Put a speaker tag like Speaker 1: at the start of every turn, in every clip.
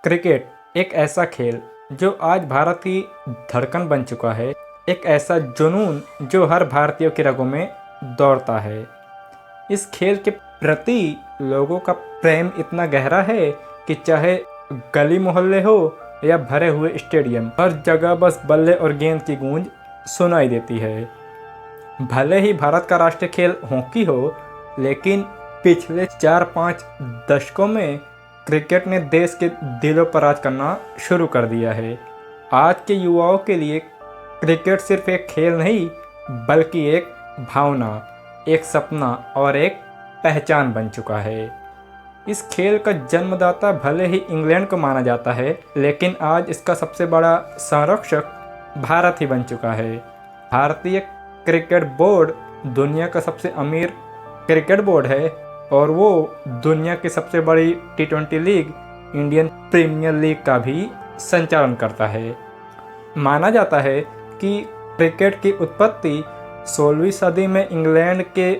Speaker 1: Cricket एक ऐसा खेल जो आज भारत की धड़कन बन चुका है, एक ऐसा जुनून जो हर भारतीय की रगों में दौड़ता है। इस खेल के प्रति लोगों का प्रेम इतना गहरा है कि चाहे गली मोहल्ले हो या भरे हुए स्टेडियम, हर जगह बस बल्ले और गेंद की गूंज सुनाई देती है। भले ही भारत का राष्ट्रीय खेल हॉकी हो, लेकिन पिछले 4-5 दशकों में क्रिकेट ने देश के दिलों पर राज करना शुरू कर दिया है। आज के युवाओं के लिए क्रिकेट सिर्फ एक खेल नहीं, बल्कि एक भावना, एक सपना और एक पहचान बन चुका है। इस खेल का जन्मदाता भले ही इंग्लैंड को माना जाता है, लेकिन आज इसका सबसे बड़ा संरक्षक भारत ही बन चुका है। भारतीय क्रिकेट बोर्ड दुनिया का सबसे अमीर क्रिकेट बोर्ड है और वो दुनिया की सबसे बड़ी T20 league Indian premiere league का भी संचालन करता है। माना जाता है कि क्रिकेट की उत्पत्ति 16वीं सदी में इंग्लैंड के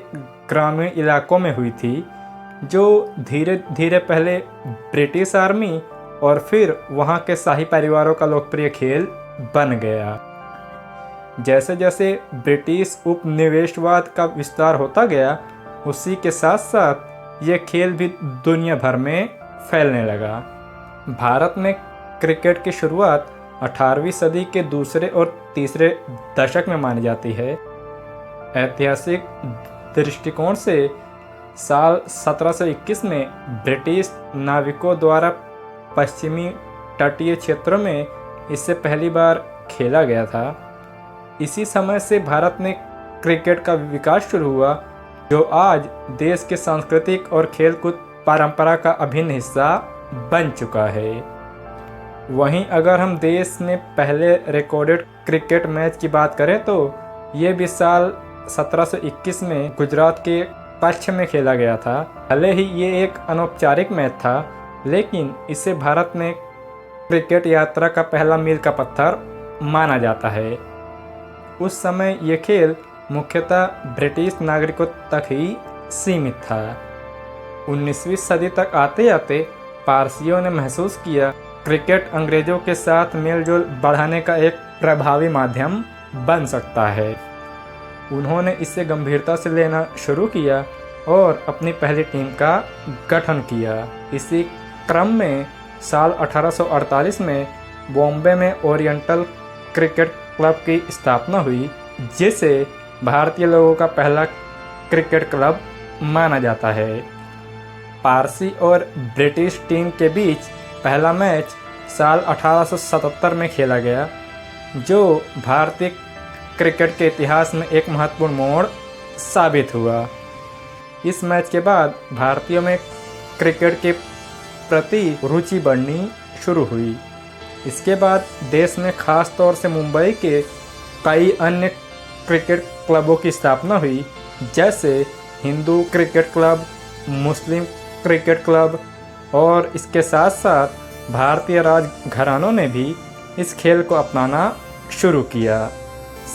Speaker 1: ग्रामीण इलाकों में हुई थी, जो धीरे धीरे पहले ब्रिटिश आर्मी और फिर वहाँ के शाही परिवारों का लोकप्रिय खेल बन गया। जैसे जैसे ब्रिटिश उपनिवेशवाद का विस्तार होता गया, उसी के साथ साथ ये खेल भी दुनिया भर में फैलने लगा। भारत में क्रिकेट की शुरुआत 18वीं सदी के दूसरे और तीसरे दशक में मानी जाती है। ऐतिहासिक दृष्टिकोण से साल 1721 में ब्रिटिश नाविकों द्वारा पश्चिमी तटीय क्षेत्रों में इससे पहली बार खेला गया था। इसी समय से भारत में क्रिकेट का विकास शुरू हुआ, जो आज देश के सांस्कृतिक और खेलकूद परंपरा का अभिन्न हिस्सा बन चुका है। वहीं अगर हम देश में पहले रिकॉर्डेड क्रिकेट मैच की बात करें तो ये भी साल 1721 में गुजरात के कच्छ में खेला गया था। भले ही ये एक अनौपचारिक मैच था, लेकिन इसे भारत में क्रिकेट यात्रा का पहला मील का पत्थर माना जाता है। उस समय ये खेल मुख्यतः ब्रिटिश नागरिकों तक ही सीमित था। 19वीं सदी तक आते आते पारसियों ने महसूस किया क्रिकेट अंग्रेजों के साथ मेलजोल बढ़ाने का एक प्रभावी माध्यम बन सकता है। उन्होंने इसे गंभीरता से लेना शुरू किया और अपनी पहली टीम का गठन किया। इसी क्रम में साल 1848 में बॉम्बे में ओरिएंटल क्रिकेट क्लब की स्थापना हुई, जिसे भारतीय लोगों का पहला क्रिकेट क्लब माना जाता है। पारसी और ब्रिटिश टीम के बीच पहला मैच साल 1877 में खेला गया, जो भारतीय क्रिकेट के इतिहास में एक महत्वपूर्ण मोड़ साबित हुआ। इस मैच के बाद भारतीयों में क्रिकेट के प्रति रुचि बढ़नी शुरू हुई। इसके बाद देश में खास तौर से मुंबई के कई अन्य क्रिकेट क्लबों की स्थापना हुई, जैसे हिंदू क्रिकेट क्लब, मुस्लिम क्रिकेट क्लब, और इसके साथ साथ भारतीय राजघरानों ने भी इस खेल को अपनाना शुरू किया।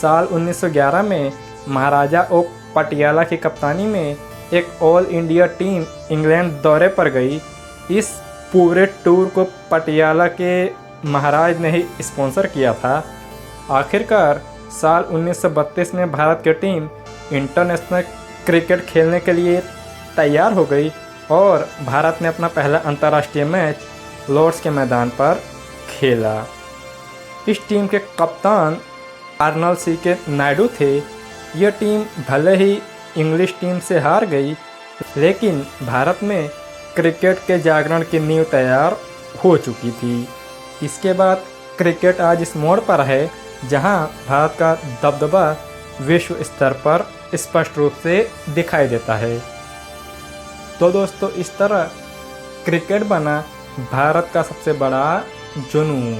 Speaker 1: साल 1911 में महाराजा ओ पटियाला की कप्तानी में एक ऑल इंडिया टीम इंग्लैंड दौरे पर गई। इस पूरे टूर को पटियाला के महाराज ने ही स्पॉन्सर किया था। आखिरकार साल 1932 में भारत की टीम इंटरनेशनल क्रिकेट खेलने के लिए तैयार हो गई और भारत ने अपना पहला अंतर्राष्ट्रीय मैच लॉर्ड्स के मैदान पर खेला। इस टीम के कप्तान अर्नल सी के नायडू थे। यह टीम भले ही इंग्लिश टीम से हार गई, लेकिन भारत में क्रिकेट के जागरण की नींव तैयार हो चुकी थी। इसके बाद क्रिकेट आज इस मोड़ पर है जहां भारत का दबदबा विश्व स्तर पर स्पष्ट रूप से दिखाई देता है। तो दोस्तों, इस तरह क्रिकेट बना भारत का सबसे बड़ा जुनून।